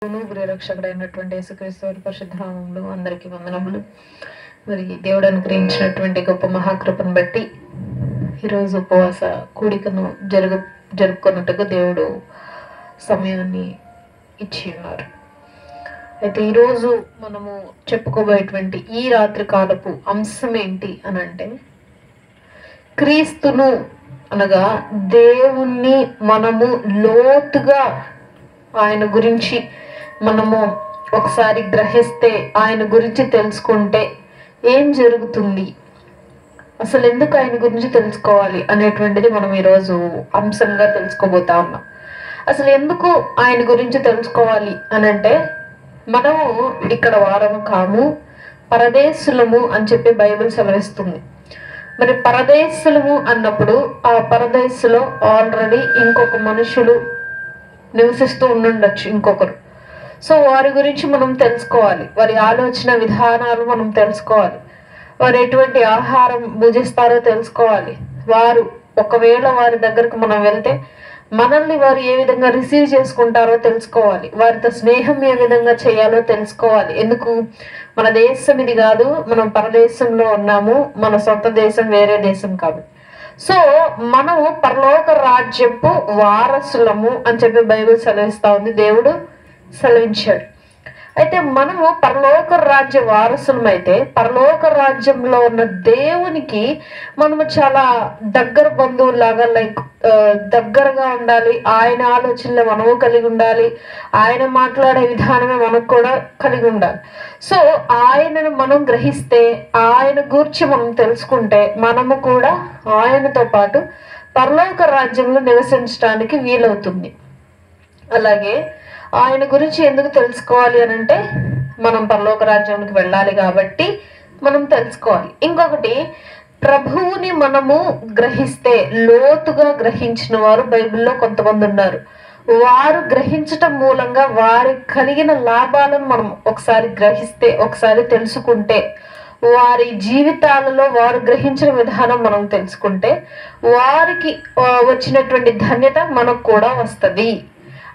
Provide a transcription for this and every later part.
రక్షకుడైనటువంటి యేసుక్రీస్తు వారి పరిశుద్ధ నామములో అందరికీ వందనములు. మరి దేవుడు అనుగ్రహించినటువంటి గొప్ప మహాకృపను బట్టి ఈరోజు ఉపవాస కూడికను జరుపుకున్నట్టుగా దేవుడు సమయాన్ని ఇచ్చి ఉన్నారు. అయితే ఈరోజు మనము చెప్పుకోబోయేటువంటి ఈ రాత్రి కాలపు అంశం ఏంటి అని అంటే, క్రీస్తును అనగా దేవుణ్ణి మనము లోతుగా ఆయన గురించి మనము ఒకసారి గ్రహిస్తే, ఆయన గురించి తెలుసుకుంటే ఏం జరుగుతుంది, అసలు ఎందుకు ఆయన గురించి తెలుసుకోవాలి అనేటువంటిది మనం ఈరోజు అంశంగా తెలుసుకోబోతా ఉన్నాం. అసలు ఎందుకు ఆయన గురించి తెలుసుకోవాలి అని అంటే, మనము ఇక్కడ వారము కాము, పరదేశులము అని చెప్పి బైబిల్ సెలవిస్తుంది. మరి పరదేశులము అన్నప్పుడు ఆ పరదేశంలో ఆల్రెడీ ఇంకొక మనుషులు నివసిస్తూ ఉండుండొచ్చు, ఇంకొకరు. సో వారి గురించి మనం తెలుసుకోవాలి, వారి ఆలోచన విధానాలు మనం తెలుసుకోవాలి, వారు ఎటువంటి ఆహారం భుజిస్తారో తెలుసుకోవాలి, వారు ఒకవేళ వారి దగ్గరకు మనం వెళ్తే మనల్ని వారు ఏ విధంగా రిసీవ్ చేసుకుంటారో తెలుసుకోవాలి, వారితో స్నేహం ఏ విధంగా చేయాలో తెలుసుకోవాలి. ఎందుకు? మన దేశం ఇది కాదు, మనం పరదేశంలో ఉన్నాము, మన సొంత దేశం వేరే దేశం కాదు. సో మనము పరలోక రాజ్యపు వారసులము అని చెప్పి బైబిల్ సెలవిస్తా ఉంది, దేవుడు సెలవించాడు. అయితే మనము పరలోక రాజ్య వారసులమైతే పరలోక రాజ్యంలో ఉన్న దేవునికి మనము చాలా దగ్గర బంధువులాగా, దగ్గరగా ఉండాలి. ఆయన ఆలోచనలు మనము కలిగి ఉండాలి, ఆయన మాట్లాడే విధానమే మనకు కూడా కలిగి ఉండాలి. సో ఆయనను మనం గ్రహిస్తే, ఆయన గురించి మనం తెలుసుకుంటే మనము కూడా ఆయనతో పాటు పరలోక రాజ్యంలో నివసించడానికి వీలవుతుంది. అలాగే ఆయన గురించి ఎందుకు తెలుసుకోవాలి అని అంటే, మనం పరలోక రాజ్యానికి వెళ్ళాలి కాబట్టి మనం తెలుసుకోవాలి. ఇంకొకటి, ప్రభువుని మనము గ్రహిస్తే, లోతుగా గ్రహించిన వారు బైబిల్లో కొంతమంది ఉన్నారు. వారు గ్రహించటం మూలంగా వారి కలిగిన లాభాలను మనం ఒకసారి గ్రహిస్తే, ఒకసారి తెలుసుకుంటే, వారి జీవితాలలో వారు గ్రహించిన విధానం మనం తెలుసుకుంటే వారికి వచ్చినటువంటి ధన్యత మనకు కూడా వస్తుంది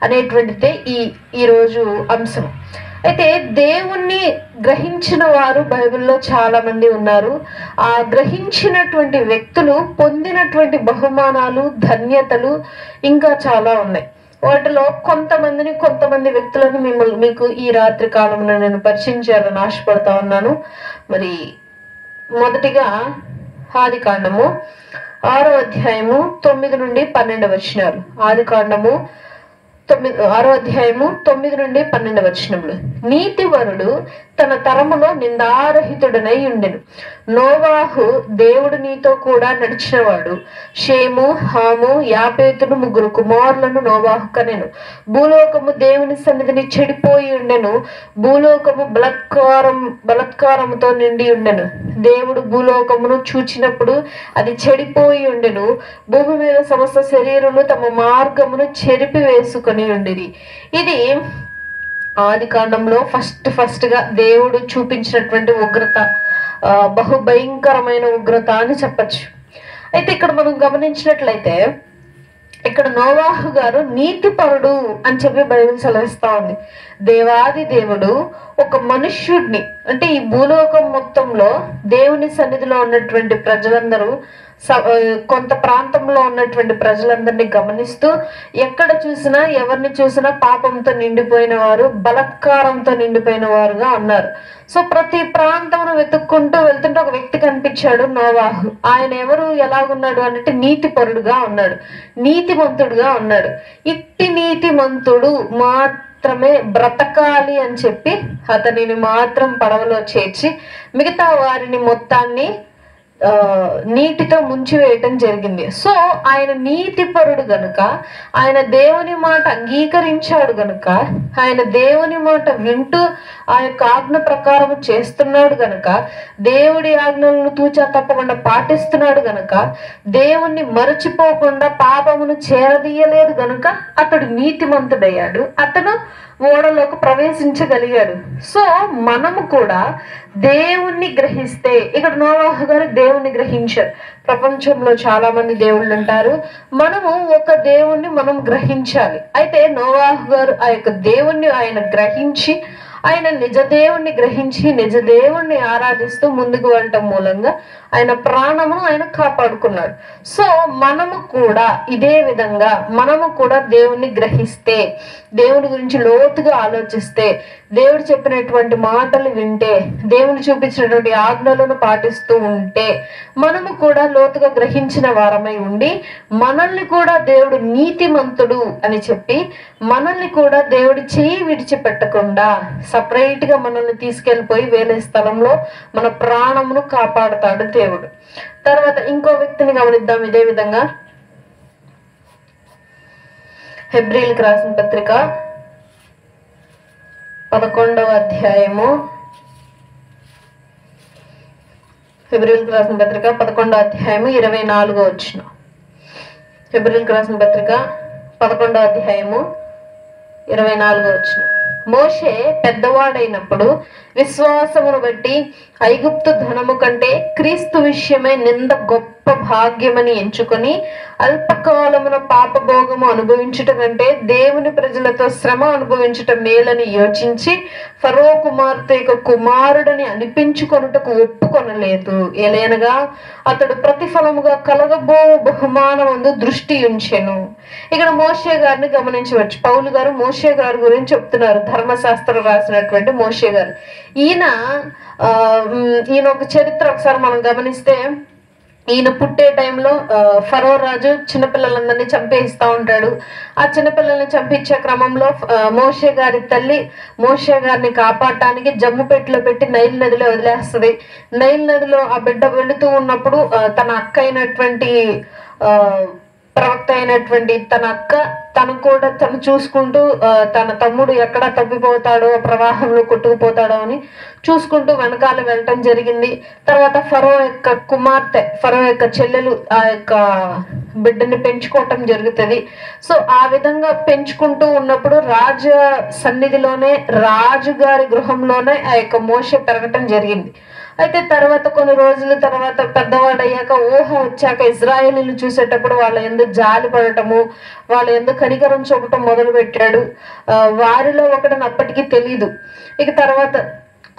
అనేటువంటిదే ఈరోజు అంశం. అయితే దేవుణ్ణి గ్రహించిన వారు బైబిల్లో చాలా మంది ఉన్నారు. ఆ గ్రహించినటువంటి వ్యక్తులు పొందినటువంటి బహుమానాలు, ధన్యతలు ఇంకా చాలా ఉన్నాయి. వాటిలో కొంతమంది వ్యక్తులను మీకు ఈ రాత్రి కాలంలో నేను పరిచయం చేయాలని ఆశపడతా ఉన్నాను. మరి మొదటిగా ఆదికాండము 6వ అధ్యాయము 9 నుండి 12 వచనాలు. ఆదికాండము 6వ అధ్యాయము 9 నుండి 12 వచనములు. నీతివరుడు తన తరములో నిందారహితుడనై ఉండెను. నోవాహు దేవుడు నీతో కూడా నడిచినవాడు. షేము, హాము, యాపేతును 3 కుమారులను నోవాహు కనెను. భూలోకము దేవుని సన్నిధిని చెడిపోయి ఉండెను. భూలోకము బలత్కారముతో నిండి ఉండెను. దేవుడు భూలోకమును చూచినప్పుడు అది చెడిపోయి ఉండెను. భూమి మీద సమస్త శరీరులు తమ మార్గమును చెరిపి వేసుకొని ఉండిరి. ఇది ఆదికాండంలో ఫస్ట్ గా దేవుడు చూపించినటువంటి ఉగ్రత, బహుభయంకరమైన ఉగ్రత అని చెప్పచ్చు. అయితే ఇక్కడ మనం గమనించినట్లయితే, ఇక్కడ నోవాహు గారు నీతిపరుడు అని చెప్పి బైబిల్ సెలవిస్తా ఉంది. దేవాది దేవుడు ఒక మనుష్యుడిని, అంటే ఈ భూలోకం మొత్తంలో దేవుని సన్నిధిలో ఉన్నటువంటి ప్రజలందరూ, కొంత ప్రాంతంలో ఉన్నటువంటి ప్రజలందరినీ గమనిస్తూ, ఎక్కడ చూసినా ఎవరిని చూసినా పాపంతో నిండిపోయిన వారు, బలత్కారంతో నిండిపోయిన వారుగా ఉన్నారు. సో ప్రతి ప్రాంతమును వెతుక్కుంటూ వెళ్తుంటే ఒక వ్యక్తి కనిపించాడు, నోవాహు. ఆయన ఎవరు, ఎలాగున్నాడు అంటే నీతిపరుడుగా ఉన్నాడు, నీతిమంతుడుగా ఉన్నాడు. ఇట్టి నీతిమంతుడు మాత్రమే బ్రతకాలి అని చెప్పి అతనిని మాత్రం పడవలో చేర్చి మిగతా వారిని మొత్తాన్ని నీటితో ముంచివేయటం జరిగింది. సో ఆయన నీతిపరుడు గనుక, ఆయన దేవుని మాట అంగీకరించాడు గనుక, ఆయన దేవుని మాట వింటూ ఆ యొక్క ఆజ్ఞ ప్రకారం చేస్తున్నాడు గనుక, దేవుడి ఆజ్ఞలను తూచా తప్పకుండా పాటిస్తున్నాడు గనుక, దేవుణ్ణి మరచిపోకుండా పాపమును చేరదీయలేదు గనుక అతడు నీతిమంతుడయ్యాడు, అతను ఓడలోకి ప్రవేశించగలిగాడు. సో మనము కూడా దేవుణ్ణి గ్రహిస్తే, ఇక్కడ నోవాహు గారు దేవుణ్ణి గ్రహించారు. ప్రపంచంలో చాలా మంది దేవుళ్ళు ఉంటారు, మనము ఒక దేవుణ్ణి మనం గ్రహించాలి. అయితే నోవాహు గారు ఆ యొక్క దేవుణ్ణి ఆయన గ్రహించి, ఆయన నిజ దేవుణ్ణి గ్రహించి నిజ దేవుణ్ణి ఆరాధిస్తూ ముందుకు వెళ్ళటం మూలంగా ఆయన ప్రాణమును ఆయన కాపాడుకున్నాడు. సో మనము కూడా ఇదే విధంగా మనము కూడా దేవుణ్ణి గ్రహిస్తే, దేవుని గురించి లోతుగా ఆలోచిస్తే, దేవుడు చెప్పినటువంటి మాటలు వింటే, దేవుని చూపించినటువంటి ఆజ్ఞలను పాటిస్తూ ఉంటే, మనము కూడా లోతుగా గ్రహించిన వారమై ఉండి మనల్ని కూడా దేవుడు నీతిమంతుడు అని చెప్పి మనల్ని కూడా దేవుడి చేయి విడిచిపెట్టకుండా సపరేట్ గా మనల్ని తీసుకెళ్లిపోయి వేరే స్థలంలో మన ప్రాణమును కాపాడుతాడు దేవుడు. తర్వాత ఇంకో వ్యక్తిని గమనిద్దాం. ఇదే విధంగా హెబ్రీయులకు రాసిన పత్రిక 11వ అధ్యాయము, హెబ్రీయులకు రాసిన పత్రిక 11వ అధ్యాయము 24వ వచనం. హెబ్రీయులకు రాసిన పత్రిక 11వ అధ్యాయము 24వ వచనం. మోషే పెద్దవాడైనప్పుడు విశ్వాసమును బట్టి ఐగుప్తు ధనము కంటే క్రీస్తు విషయమే నింద గొప్ప భాగ్యమని ఎంచుకొని అల్పకాలమున పాపభోగము అనుభవించుట కంటే దేవుని ప్రజలతో శ్రమ అనుభవించుట మేలని యోచించి ఫరో కుమార్తె యొక్క కుమారుడని అనిపించుకొనుటకు ఒప్పుకొనలేదు. ఏలైనగా అతడు ప్రతిఫలముగా కలగబో బహుమానమందు దృష్టి ఉంచెను. ఇక్కడ మోషే గారిని గమనించవచ్చు. పౌలు గారు మోషే గారి గురించి చెప్తున్నారు, ధర్మశాస్త్రం రాసినటువంటి మోషే గారు. ఈయన ఒక చరిత్ర ఒకసారి మనం గమనిస్తే, ఈయన పుట్టే టైంలో ఫరో రాజు చిన్నపిల్లలందరినీ చంపేస్తా ఉంటాడు. ఆ చిన్నపిల్లల్ని చంపించే క్రమంలో మోషే గారి తల్లి మోషే గారిని కాపాడటానికి జమ్ము పెట్టిలో పెట్టి నైల్ నదిలో వదిలేస్తుంది. నైల్ నదిలో ఆ బిడ్డ వెళుతూ ఉన్నప్పుడు తన అక్క అయినటువంటి ప్రవక్త అయినటువంటి తన అక్క తను చూసుకుంటూ తన తమ్ముడు ఎక్కడ తప్పిపోతాడో, ప్రవాహంలో కొట్టుకుపోతాడో అని చూసుకుంటూ వెనకాల వెళ్ళటం జరిగింది. తర్వాత ఫరో యొక్క కుమార్తె, ఫరో యొక్క చెల్లెలు ఆ యొక్క బిడ్డని పెంచుకోవటం జరుగుతుంది. సో ఆ విధంగా పెంచుకుంటూ ఉన్నప్పుడు రాజ సన్నిధిలోనే, రాజుగారి గృహంలోనే ఆ యొక్క మోషే పెరగటం జరిగింది. అయితే తర్వాత కొన్ని రోజుల తర్వాత పెద్దవాడయ్యాక, ఊహ వచ్చాక ఇజ్రాయేలీలు చూసేటప్పుడు వాళ్ళ ఎందుకు జాలి పడటము, వాళ్ళ ఎందుకు కనికరం చూపటం మొదలు పెట్టాడు. వారిలో ఒకటిని అప్పటికీ తెలీదు. ఇక తర్వాత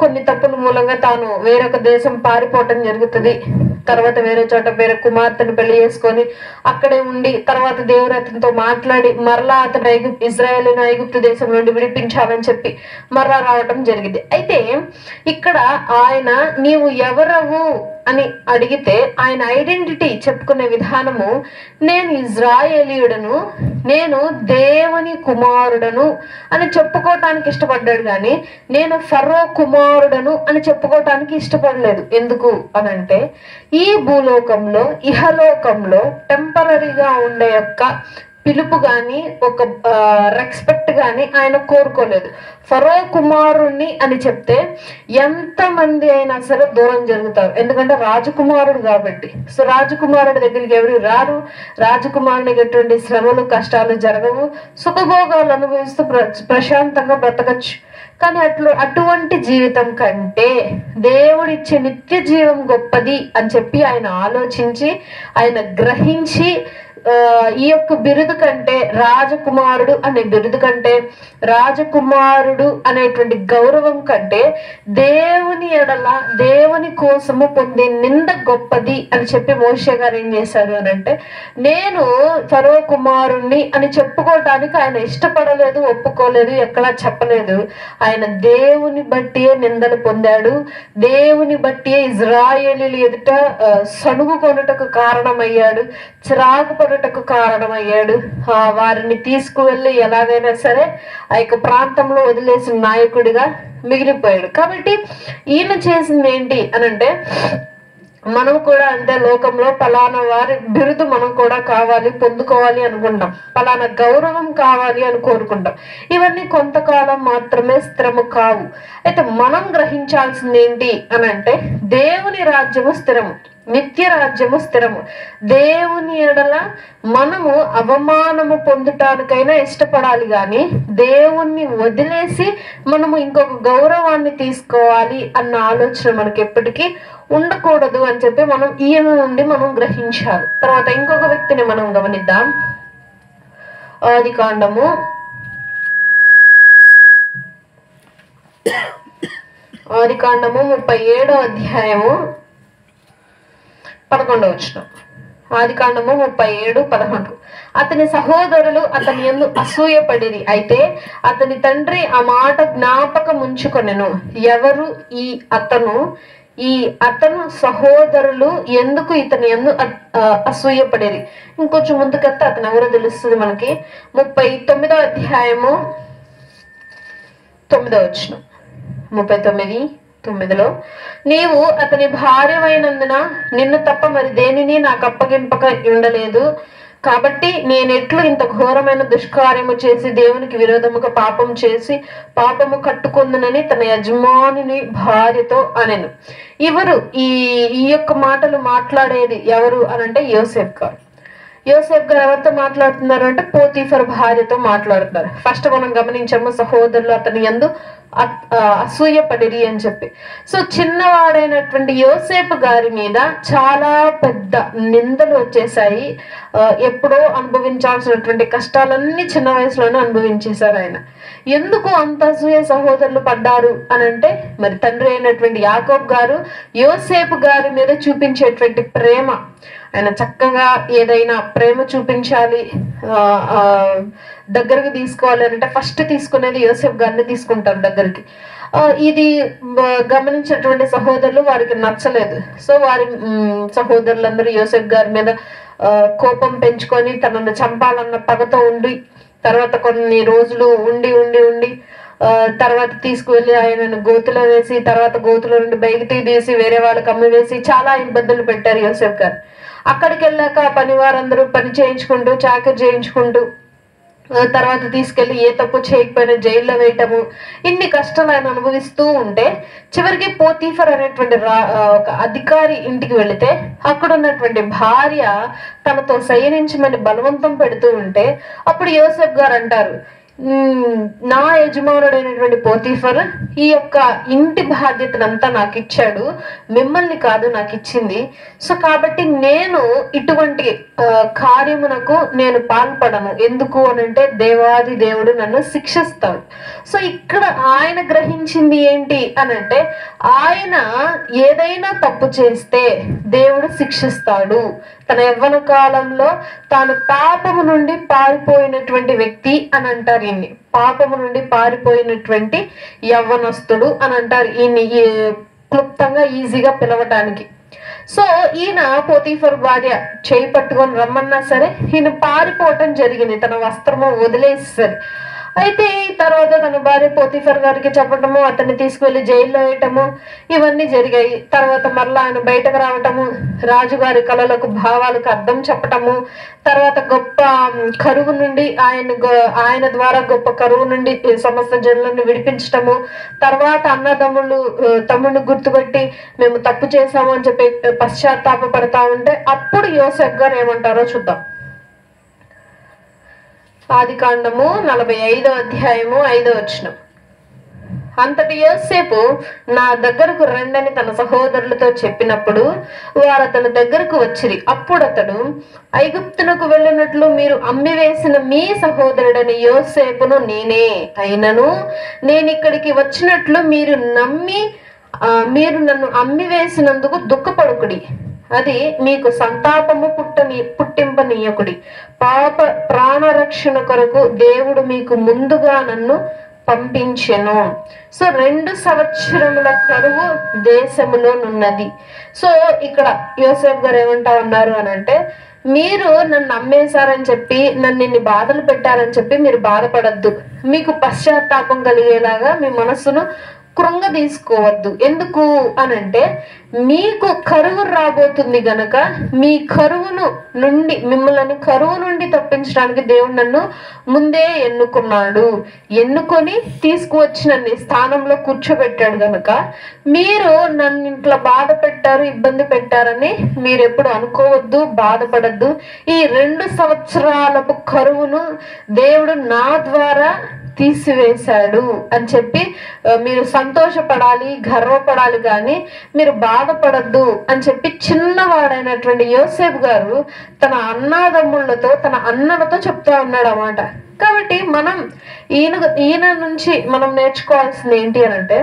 కొన్ని తప్పుల మూలంగా తాను వేరొక దేశం పారిపోవటం జరుగుతుంది. తర్వాత వేరే చోట వేరే కుమార్తెను పెళ్లి చేసుకొని అక్కడే ఉండి, తర్వాత దేవుడు అతనితో మాట్లాడి మరలా అతను ఇజ్రాయేలును ఐగుప్తు దేశం నుండి విడిపించాలని చెప్పి మరలా రావటం జరిగింది. అయితే ఇక్కడ ఆయన నీవు ఎవరవు అని అడిగితే ఆయన ఐడెంటిటీ చెప్పుకునే విధానము, నేను ఇజ్రాయేలీయుడను, నేను దేవుని కుమారుడను అని చెప్పుకోవటానికి ఇష్టపడ్డాడు. కానీ నేను ఫరో కుమారుడను అని చెప్పుకోవటానికి ఇష్టపడలేదు. ఎందుకు అనంటే, ఈ భూలోకంలో ఇహలోకంలో టెంపరరీగా ఉండే యొక్క పిలుపు గాని ఒక రెస్పెక్ట్ గాని ఆయన కోరుకోలేదు. ఫరో కుమారుణ్ణి అని చెప్తే ఎంతమంది అయినా సరే దూరం జరుగుతారు, ఎందుకంటే రాజకుమారుడు కాబట్టి. సో రాజకుమారుడి దగ్గరికి ఎవరు రారు, రాజకుమారునికి ఎటువంటి శ్రమలు కష్టాలు జరగవు, సుఖభోగాలు అనుభవిస్తూ ప్రశాంతంగా బ్రతకచ్చు. కానీ అటువంటి జీవితం కంటే దేవుడిచ్చే నిత్య జీవం గొప్పది అని చెప్పి ఆయన ఆలోచించి, ఆయన గ్రహించి, ఈ యొక్క బిరుదు కంటే, రాజకుమారుడు అనే బిరుదు కంటే, రాజకుమారుడు అనేటువంటి గౌరవం కంటే దేవుని ఎడల, దేవుని కోసము పొందే నింద గొప్పది అని చెప్పి మోషే గారు ఏం చేశారు అని అంటే, నేను ఫరో కుమారుణ్ణి అని చెప్పుకోవటానికి ఆయన ఇష్టపడలేదు, ఒప్పుకోలేదు, ఎక్కడా చెప్పలేదు. ఆయన దేవుని బట్టియే నిందలు పొందాడు, దేవుని బట్టియే ఇజ్రాయేలీలు ఎదుట సణుగు కొనుటకు కారణమయ్యాడు, చిరాకు పడుటకు కారణమయ్యాడు. వారిని తీసుకువెళ్ళి ఎలాగైనా సరే ఆ యొక్క ప్రాంతంలో వదిలేసిన నాయకుడిగా మిగిలిపోయాడు. కాబట్టి ఈయన చేసింది ఏంటి అనంటే, మనం కూడా అంతే, లోకంలో పలానా వారి బిరుదు మనం కూడా కావాలి, పొందుకోవాలి అనుకుంటాం, పలానా గౌరవం కావాలి అని కోరుకుంటాం. ఇవన్నీ కొంతకాలం మాత్రమే స్థిరము కావు. అయితే మనం గ్రహించాల్సింది ఏంటి అనంటే, దేవుని రాజ్యము స్థిరము, నిత్య రాజ్యము స్థిరము. దేవుని ఎడల మనము అవమానము పొందుటానికైనా ఇష్టపడాలి, కానీ దేవుణ్ణి వదిలేసి మనము ఇంకొక గౌరవాన్ని తీసుకోవాలి అన్న ఆలోచన మనకి ఎప్పటికీ ఉండకూడదు అని చెప్పి మనం ఈయన నుండి మనం గ్రహించాలి. తర్వాత ఇంకొక వ్యక్తిని మనం గమనిద్దాం. ఆదికాండము 37వ అధ్యాయము 11వ వచనం. ఆదికాండము 37:11. అతని సహోదరులు అతని యందు అసూయపడిరి, అయితే అతని తండ్రి ఆ మాట జ్ఞాపకం ఉంచుకొనెను. ఎవరు? ఈ అతను సహోదరులు ఎందుకు ఇతని యందు అసూయపడిరి. ఇంకొంచెం ముందుకెళ్తే అతను ఎవరో తెలుస్తుంది మనకి. 39వ అధ్యాయము 9వ వచనం. 39:9లో, నీవు అతని భార్యమైనందున నిన్ను తప్ప మరి దేనిని నాకు అప్పగింపక ఉండలేదు, కాబట్టి నేనెట్లు ఇంత ఘోరమైన దుష్కార్యము చేసి దేవునికి విరోధముగా పాపం చేసి పాపము కట్టుకుందునని తన యజమానుని భార్యతో అనెను. ఈ యొక్క మాటలు మాట్లాడేది ఎవరు అనంటే యోసేపు గారు. యోసేపు గారు ఎవరితో మాట్లాడుతున్నారు అంటే పోతీఫర్ భార్యతో మాట్లాడుతున్నారు. ఫస్ట్ మనం గమనించాము, సహోదరులు అతని యందు అసూయపడిరి అని చెప్పి. సో చిన్నవాడైనటువంటి యోసేపు గారి మీద చాలా పెద్ద నిందలు వచ్చేసాయి. ఎప్పుడో అనుభవించాల్సినటువంటి కష్టాలన్నీ చిన్న వయసులోనే అనుభవించేశారు ఆయన. ఎందుకు అంత అసూయ సహోదరులు పడ్డారు అని అంటే, మరి తండ్రి అయినటువంటి యాకోబు గారు యోసేపు గారి మీద చూపించేటువంటి ప్రేమ, ఆయన చక్కగా ఏదైనా ప్రేమ చూపించాలి, దగ్గరికి తీసుకోవాలి అంటే ఫస్ట్ తీసుకునేది యోసేపు గారిని తీసుకుంటారు దగ్గరికి. ఇది గమనించినటువంటి సహోదరులు వారికి నచ్చలేదు. సో వారి సహోదరులందరూ యోసేపు గారి మీద కోపం పెంచుకొని తనను చంపాలన్న పగతో ఉండి, తర్వాత కొన్ని రోజులు ఉండి ఉండి ఉండి తర్వాత తీసుకువెళ్ళి ఆయనను గోతులో వేసి, తర్వాత గోతులో నుండి బయటికి తీసి వేరే వాళ్ళకి అమ్మి వేసి చాలా ఇబ్బందులు పెట్టారు యోసేపు గారు. అక్కడికి వెళ్ళాక పని వారందరూ పని చేయించుకుంటూ చాకరీ చేయించుకుంటూ తర్వాత తీసుకెళ్లి ఏ తప్పు చేయకపోయినా జైల్లో వేయటము, ఇన్ని కష్టాలు ఆయన అనుభవిస్తూ ఉంటే చివరికి పోతీఫర్ అనేటువంటి ఒక అధికారి ఇంటికి వెళితే అక్కడ ఉన్నటువంటి భార్య తనతో శయనించమని బలవంతం పెడుతూ ఉంటే అప్పుడు యోసేపు గారు అంటారు, నా యజమానుడైనటువంటి పోతీఫర్ ఈ యొక్క ఇంటి బాధ్యతనంతా నాకు ఇచ్చాడు, మిమ్మల్ని కాదు నాకు ఇచ్చింది. సో కాబట్టి నేను ఇటువంటి కార్యమునకు నేను పాల్పడను. ఎందుకు అనంటే దేవాది దేవుడు నన్ను శిక్షిస్తాడు. సో ఇక్కడ ఆయన గ్రహించింది ఏంటి అనంటే, ఆయన ఏదైనా తప్పు చేస్తే దేవుడు శిక్షిస్తాడు. తన యవ్వన కాలంలో తాను పాపము నుండి పారిపోయినటువంటి వ్యక్తి అని అంటారు ఈయన్ని. పాపము నుండి పారిపోయినటువంటి యవ్వనస్తుడు అని అంటారు ఈయన్ని, క్లుప్తంగా ఈజీగా పిలవటానికి. సో ఈయన పోతీఫర్ భార్య చేయి పట్టుకొని రమ్మన్నా సరే ఈయన పారిపోవటం జరిగింది, తన వస్త్రము వదిలేసేసరి. అయితే తర్వాత తన భార్య పోతీఫర్ గారికి చెప్పటము, అతన్ని తీసుకువెళ్ళి జైల్లో వేయటము, ఇవన్నీ జరిగాయి. తర్వాత మరలా ఆయన బయటకు రావటము, రాజుగారి కళలకు భావాలకు అర్థం చెప్పటము, తర్వాత గొప్ప కరువు నుండి ఆయన ద్వారా గొప్ప కరువు నుండి సమస్త జనులను విడిపించటము, తర్వాత తమ్ముడిని గుర్తుపెట్టి మేము తప్పు చేశాము అని చెప్పి పశ్చాత్తాపడతా ఉంటే అప్పుడు యోసేపు గారు ఏమంటారో చూద్దాం. ఆదికాండము 45వ అధ్యాయము 5వ వచనం. అంతటి యోసేపు నా దగ్గరకు రండని తన సహోదరులతో చెప్పినప్పుడు వారు అతని దగ్గరకు వచ్చిరి. అప్పుడు అతడు, ఐగుప్తునకు వెళ్ళినట్లు మీరు అమ్మివేసిన మీ సహోదరుడని యోసేపును నేనే, అయినను నేను ఇక్కడికి వచ్చినట్లు మీరు నన్ను అమ్మివేసినందుకు దుఃఖపడుకుడి, అది మీకు సంతాపము పుట్టింపనీయకుడి. ప్రాణరక్షణ కొరకు దేవుడు మీకు ముందుగా నన్ను పంపించెను. సో 2 సంవత్సరముల కరువు దేశములోనున్నది. సో ఇక్కడ యోసేపు గారు ఏమంటా ఉన్నారు అని అంటే, మీరు నన్ను అమ్మేశారని చెప్పి నన్ను ఇన్ని బాధలు పెట్టారని చెప్పి మీరు బాధపడద్దు. మీకు పశ్చాత్తాపం కలిగేలాగా మీ మనస్సును కృంగదీసుకోవద్దు. ఎందుకు అనంటే మీకు కరువు రాబోతుంది గనక మీ మిమ్మల్ని కరువు నుండి తప్పించడానికి దేవుడు నన్ను ముందే ఎన్నుకొని తీసుకువచ్చి నన్ను స్థానంలో కూర్చోబెట్టాడు గనక మీరు నన్ను ఇంట్లో బాధ పెట్టారు, ఇబ్బంది పెట్టారని మీరు ఎప్పుడు అనుకోవద్దు, బాధపడద్దు. ఈ 2 సంవత్సరాలకు కరువును దేవుడు నా ద్వారా తీసివేశాడు అని చెప్పి మీరు సంతోషపడాలి, గర్వపడాలి, కానీ మీరు బాధపడద్దు అని చెప్పి చిన్నవాడైనటువంటి యోసేపు గారు తన అన్నాదమ్ముళ్ళతో, తన అన్నలతో చెప్తా ఉన్నాడు అన్నమాట. కాబట్టి మనం ఈయన నుంచి మనం నేర్చుకోవాల్సింది ఏంటి అని అంటే,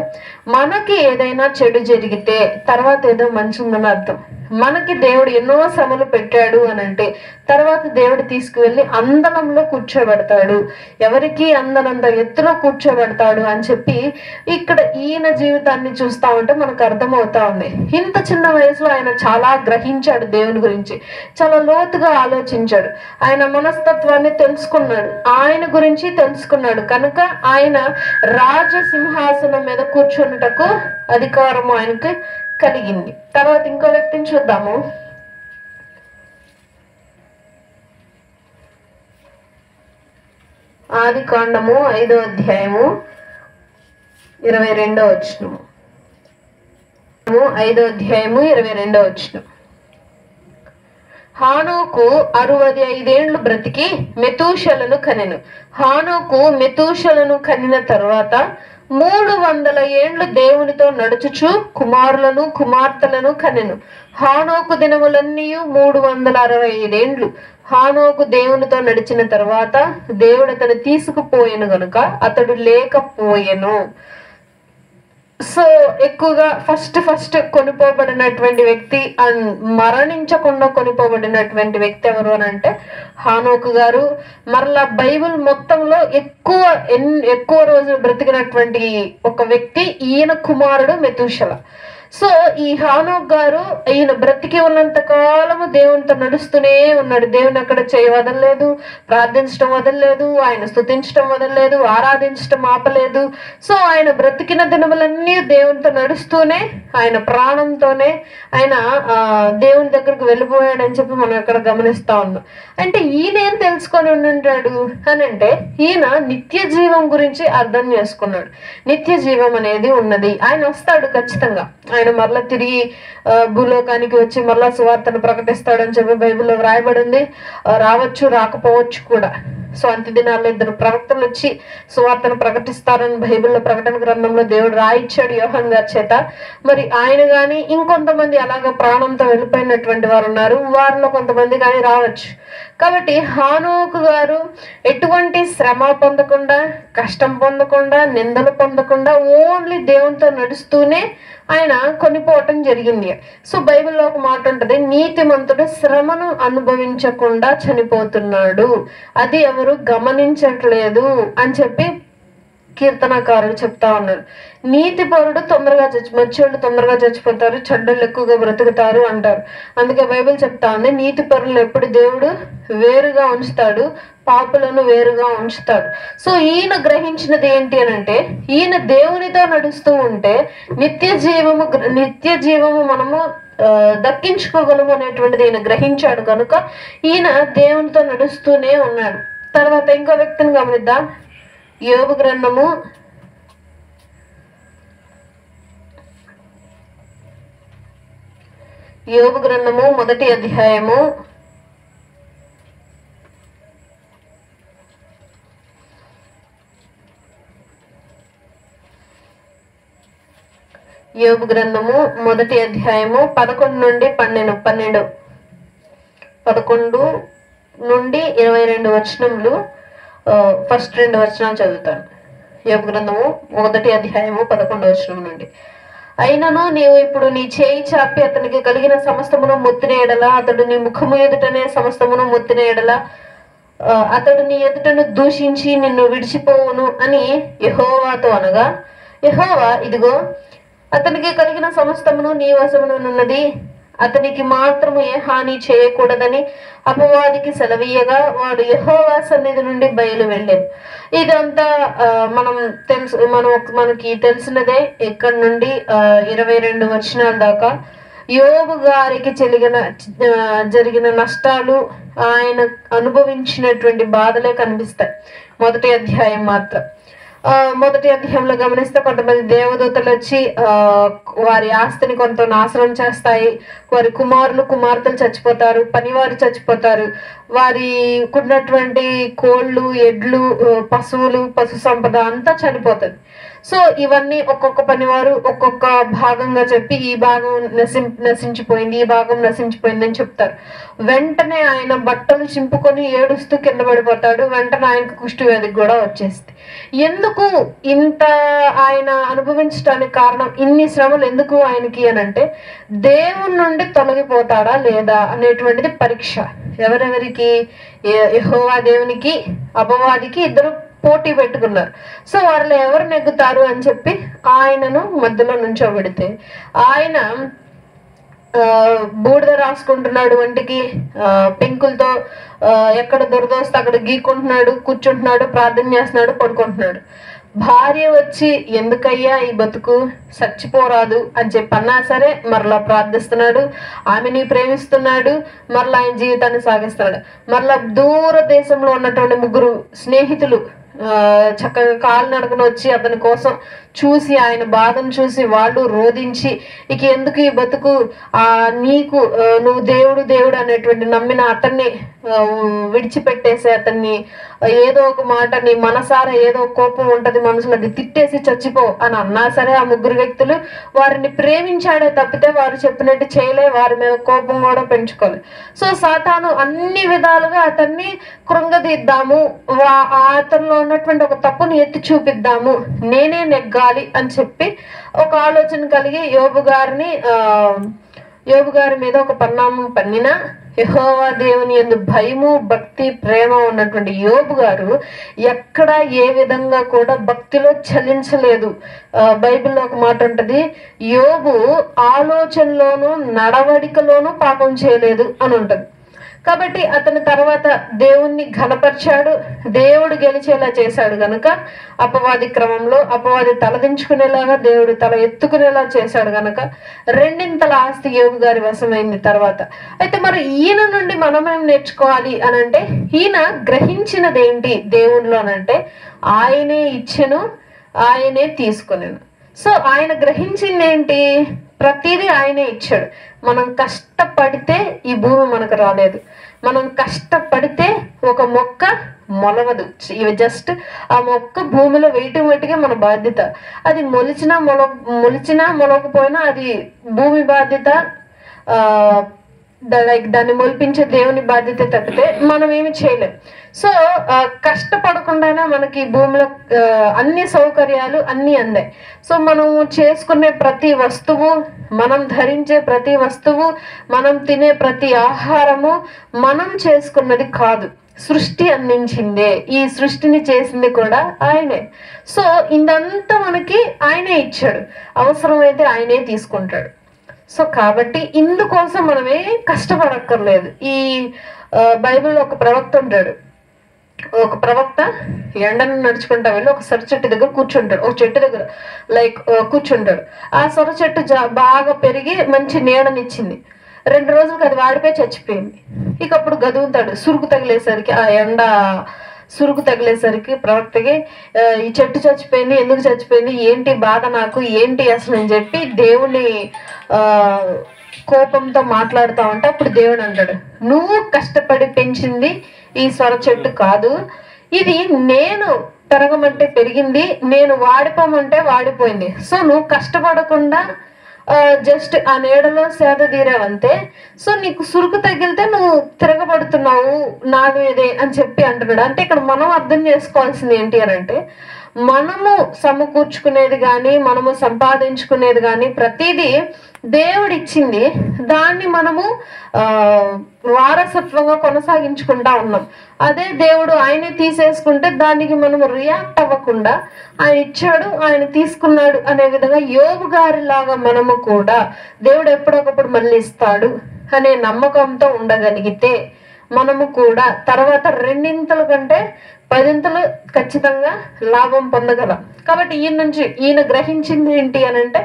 మనకి ఏదైనా చెడు జరిగితే తర్వాత ఏదో మంచి ఉందని అర్థం. మనకి దేవుడు ఎన్నో శ్రమలు పెట్టాడు అని అంటే తర్వాత దేవుడు తీసుకువెళ్ళి అందనంలో కూర్చోబెడతాడు, ఎవరికి అందనంత ఎత్తులో కూర్చోబెడతాడు అని చెప్పి ఇక్కడ ఈయన జీవితాన్ని చూస్తా ఉంటే మనకు అర్థమవుతా ఉంది. ఇంత చిన్న వయసులో ఆయన చాలా గ్రహించాడు, దేవుని గురించి చాలా లోతుగా ఆలోచించాడు, ఆయన మనస్తత్వాన్ని తెలుసుకున్నాడు, ఆయన గురించి తెలుసుకున్నాడు. కనుక ఆయన రాజసింహాసనం మీద కూర్చున్నటకు అధికారం ఆయనకి కలిగింది. తర్వాత ఇంకో వ్యక్తిని చూద్దాము. ఆదికాండము 5వ అధ్యాయము 22వ వచనము. 5వ అధ్యాయము 22వ వచనం. హానోకు 65 ఏండ్లు బ్రతికి మెతూషలను కనెను. హానోకు మెతూషలను కనిన తరువాత 300 ఏండ్లు దేవునితో నడుచుచు కుమారులను కుమార్తెలను కనెను. హానోకు దినములన్నీ 365 ఏండ్లు. హానోకు దేవునితో నడిచిన తర్వాత దేవుడు అతను తీసుకుపోయెను గనుక అతడు లేకపోయెను. సో ఎక్కువగా ఫస్ట్ కొనిపోబడినటువంటి వ్యక్తి మరణించకుండా కొనిపోబడినటువంటి వ్యక్తి ఎవరు అని అంటే హానోకు గారు. మరలా బైబిల్ మొత్తంలో ఎక్కువ రోజులు బ్రతికినటువంటి ఒక వ్యక్తి ఈయన కుమారుడు మెతూషల. సో ఈ హానోక్ గారు ఈయన బ్రతికి ఉన్నంత కాలము దేవునితో నడుస్తూనే ఉన్నాడు. దేవుని అక్కడ చేయ వదలలేదు, ప్రార్థించడం వదలలేదు, ఆయన స్తుతించడం వదలలేదు, ఆరాధించడం ఆపలేదు. సో ఆయన బ్రతికిన దినములన్నీ దేవునితో నడుస్తూనే ఆయన ప్రాణంతోనే ఆయన దేవుని దగ్గరకు వెళ్ళిపోయాడని చెప్పి మనం ఇక్కడ గమనిస్తా ఉన్నాం. అంటే ఈయన ఏం తెలుసుకొని ఉండుంటాడు అని అంటే ఈయన నిత్య జీవం గురించి అర్థం చేసుకున్నాడు. నిత్య జీవం అనేది ఉన్నది, ఆయన వస్తాడు ఖచ్చితంగా, ఆయన మరలా తిరిగి భూలోకానికి వచ్చి మరలా సువార్తను ప్రకటిస్తాడని చెప్పి బైబిల్లో వ్రాయబడింది. రావచ్చు, రాకపోవచ్చు కూడా. సో అంత్య దినాల్లో 2 ప్రవక్తలు వచ్చి సువార్తను ప్రకటిస్తారని బైబిల్లో ప్రకటన గ్రంథంలో దేవుడు రాయిచ్చాడు యోహాన్ గారి చేత. మరి ఆయన గాని ఇంకొంతమంది అలాగ ప్రాణంతో వెళ్ళిపోయినటువంటి వారు ఉన్నారు, వారిలో కొంతమంది కానీ రావచ్చు. కాబట్టి హానోకు గారు ఎటువంటి శ్రమ పొందకుండా, కష్టం పొందకుండా, నిందలు పొందకుండా ఓన్లీ దేవునితో నడుస్తూనే ఆయన కొనిపోవటం జరిగింది. సో బైబిల్లో ఒక మాట ఉంటది, నీతిమంతుడు శ్రమను అనుభవించకుండా చనిపోతున్నాడు, అది ఎవరు గమనించట్లేదు అని చెప్పి కీర్తనకారుడు చెప్తా ఉన్నాడు. నీతి పరుడు మంచోళ్ళు తొందరగా చచ్చిపోతారు, చెడ్డలు ఎక్కువగా బ్రతుకుతారు అంటారు. అందుకే బైబిల్ చెప్తా ఉంది, నీతి పరులను ఎప్పుడు దేవుడు వేరుగా ఉంచుతాడు, పాపులను వేరుగా ఉంచుతాడు. సో ఈయన గ్రహించినది ఏంటి అని అంటే ఈయన దేవునితో నడుస్తూ ఉంటే నిత్య జీవము మనము దక్కించుకోగలము అనేటువంటిది ఈయన గ్రహించాడు కనుక ఈయన దేవునితో నడుస్తూనే ఉన్నాడు. తర్వాత ఇంకో వ్యక్తిని గమనిద్దాం. యోబు గ్రంథము 1వ అధ్యాయము 1వ అధ్యాయము 11 నుండి 12 నుండి 22 వచనములు. ఫస్ట్ 2 వచనాలు చదువుతాను. యోబు గ్రంథము 1వ అధ్యాయము 11వ వచనం నుండి. అయినను నీవు ఇప్పుడు నీ చేయి చాపి అతనికి కలిగిన సమస్తమును మొత్తిన ఎడల, అతడు నీ ముఖము ఎదుటనే సమస్తమును మొత్తిన ఎడల, అతడు నీ ఎదుటను దూషించి నిన్ను విడిచిపోవును అని యెహోవాతో అనగా, యెహోవా ఇదిగో అతనికి కలిగిన సమస్తమును నీ వశమునున్నది, అతనికి మాత్రము ఏ హాని చేయకూడదని అపవాదికి సెలవీయగా వాడు యెహోవా సన్నిధి నుండి బయలు వెళ్ళాడు. ఇదంతా మనం మనకి తెలిసినదే. ఇక్కడ నుండి 22 వచనాల దాకా యోబు గారికి జరిగిన నష్టాలు, ఆయన అనుభవించినటువంటి బాధలే కనిపిస్తాయి మొదటి అధ్యాయం మాత్రం. మొదటి అధ్యాయంలో గమనిస్తే కొంతమంది దేవదూతలు వచ్చి వారి ఆస్తిని కొంత నాశనం చేస్తాయి, వారి కుమార్తెలు చచ్చిపోతారు, పనివారు చచ్చిపోతారు, వారికి ఉన్నటువంటి కోళ్ళు, ఎడ్లు, పశువులు, పశు సంపద అంతా చనిపోతుంది. సో ఇవన్నీ ఒక్కొక్క పనివారు ఒక్కొక్క భాగంగా చెప్పి ఈ భాగం నశించిపోయింది, ఈ భాగం నశించిపోయింది అని చెప్తారు. వెంటనే ఆయన బట్టలు చింపుకొని ఏడుస్తూ కింద పడిపోతాడు. వెంటనే ఆయనకు కుష్టి వ్యాధికి కూడా వచ్చేస్తుంది. ఎందుకు ఇంత ఆయన అనుభవించడానికి కారణం? ఇన్ని శ్రమలు ఎందుకు ఆయనకి అనంటే దేవుని నుండి తొలగిపోతాడా లేదా అనేటువంటిది పరీక్ష. ఎవరెవరికి? యెహోవా దేవునికి, అపవాదికి ఇద్దరు పోటీ పెట్టుకున్నారు. సో వాళ్ళు ఎవరు నెగ్గుతారు అని చెప్పి ఆయనను మధ్యలో నుంచోబెడితే ఆయన బూడిద రాసుకుంటున్నాడు వంటికి, పెంకులతో ఎక్కడ దురదోస్తే అక్కడ గీక్కుంటున్నాడు, కూర్చుంటున్నాడు, ప్రార్థన చేస్తున్నాడు, పడుకుంటున్నాడు. భార్య వచ్చి ఎందుకయ్యా ఈ బతుకు, చచ్చిపోరాదు అని చెప్పి అన్నా సరే మరలా ప్రార్థిస్తున్నాడు, ఆమెని ప్రేమిస్తున్నాడు, మరలా ఆయన జీవితాన్ని సాగిస్తున్నాడు. మరలా దూర దేశంలో ఉన్నటువంటి 3 స్నేహితులు చక్కగా కాలు నడకన వచ్చి అతని కోసం చూసి, ఆయన బాధను చూసి వాళ్ళు రోధించి, ఇక ఎందుకు ఈ బతుకు, నువ్వు దేవుడు అనేటువంటి నమ్మిన అతన్ని విడిచిపెట్టేసి, అతన్ని ఏదో ఒక మాట నీ మనసారా ఏదో కోపం ఉంటది మనసులో, అది తిట్టేసి చచ్చిపో అని అన్నా సరే ఆ 3 వ్యక్తులు వారిని ప్రేమించాడే తప్పితే వారు చెప్పినట్టు చేయలే, వారి మీద కోపం కూడా పెంచుకోలే. సో సాతాను అన్ని విధాలుగా అతన్ని కృంగదీద్దాము, అతనిలో ఉన్నటువంటి ఒక తప్పుని ఎత్తి చూపిద్దాము, నేనే నెగ్గాలి అని చెప్పి ఒక ఆలోచన కలిగి యోబు గారి మీద ఒక పరిణామం పన్నిన యెహోవా దేవుని యందు భయము, భక్తి, ప్రేమ ఉన్నటువంటి యోబు గారు ఎక్కడ ఏ విధంగా కూడా భక్తిలో చలించలేదు. బైబిల్లో ఒక మాట ఉంటది, యోబు ఆలోచనలోను నడవడికలోను పాపం చేయలేదు అని ఉంటది. కాబట్టి అతని తర్వాత దేవుణ్ణి ఘనపరిచాడు, దేవుడు గెలిచేలా చేశాడు గనుక అపవాది క్రమంలో అపవాది తలదించుకునేలాగా దేవుడు తల ఎత్తుకునేలా చేశాడు గనుక 2 ఆస్తి యోబు గారి వశమైంది తర్వాత. అయితే మరి ఈయన నుండి మనమేం నేర్చుకోవాలి అనంటే, ఈయన గ్రహించినది ఏంటి దేవునిలోనంటే ఆయనే ఇచ్చెను, ఆయనే తీసుకునేను. సో ఆయన గ్రహించింది ఏంటి? ప్రతిదీ ఆయనే ఇచ్చాడు. మనం కష్టపడితే ఈ భూమి మనకు రాలేదు, మనం కష్టపడితే ఒక మొక్క మొలవదు. ఇవి జస్ట్ ఆ మొక్క భూమిలో వేయటం మట్టుకే మన బాధ్యత. అది మొలిచినా మొలకపోయినా అది భూమి బాధ్యత, దాన్ని మొలిపించే దేవుని బాధ్యత తప్పితే మనం ఏమి చేయలేం. సో కష్టపడకుండానే మనకి భూమిలో అన్ని సౌకర్యాలు అన్ని అందాయి. సో మనం చేసుకునే ప్రతి వస్తువు, మనం ధరించే ప్రతి వస్తువు, మనం తినే ప్రతి ఆహారము మనం చేసుకున్నది కాదు, సృష్టి అందించిందే. ఈ సృష్టిని చేసింది కూడా ఆయనే. సో ఇదంతా మనకి ఆయనే ఇచ్చాడు, అవసరమైతే ఆయనే తీసుకుంటాడు. సో కాబట్టి ఇందుకోసం మనమే కష్టపడక్కర్లేదు. ఈ బైబిల్లో ఒక ప్రవక్త ఉంటాడు. ఒక ప్రవక్త ఎండను నడుచుకుంటా వెళ్ళి ఒక సొర చెట్టు దగ్గర కూర్చుంటాడు, ఒక చెట్టు దగ్గర కూర్చుంటాడు. ఆ సొర చెట్టు బాగా పెరిగి మంచి నీడనిచ్చింది. 2 రోజులకు అది వాడిపోయి చచ్చిపోయింది. ఇక అప్పుడు గదువుతాడు. సురుకు తగిలేసరికి, ఆ ఎండ సురుకు తగిలేసరికి ప్రవక్తకి ఈ చెట్టు చచ్చిపోయింది, ఎందుకు చచ్చిపోయింది, ఏంటి బాధ నాకు, ఏంటి అసలు అని చెప్పి దేవుని కోపంతో మాట్లాడుతూ ఉంటే అప్పుడు దేవుడు అంటాడు, నువ్వు కష్టపడి పెంచింది ఈ సొర చెట్టు కాదు, ఇది నేను పెరగమంటే పెరిగింది, నేను వాడిపోమంటే వాడిపోయింది. సో నువ్వు కష్టపడకుండా జస్ట్ ఆ నీడలో సేద తీరావంతే. సో నీకు సురుకు తగిలితే నువ్వు తిరగబడుతున్నావు నా మీదే అని చెప్పి అంటున్నాడు. అంటే ఇక్కడ మనం అర్థం చేసుకోవాల్సింది ఏంటి అని అంటే, మనము సమకూర్చుకునేది కానీ మనము సంపాదించుకునేది కానీ ప్రతిదీ దేవుడు ఇచ్చింది, దాన్ని మనము వారసత్వంగా కొనసాగించుకుంటా ఉన్నాం. అదే దేవుడు ఆయనే తీసేసుకుంటే దానికి మనము రియాక్ట్ అవ్వకుండా ఆయన ఇచ్చాడు, ఆయన తీసుకున్నాడు అనే విధంగా యోబు గారి లాగా మనము కూడా దేవుడు ఎప్పుడొకప్పుడు మళ్ళీ ఇస్తాడు అనే నమ్మకంతో ఉండగలిగితే మనము కూడా తర్వాత రెండింతల కంటే 10ంతలు ఖచ్చితంగా లాభం పొందగలం. కాబట్టి ఈయన గ్రహించింది ఏంటి అని అంటే,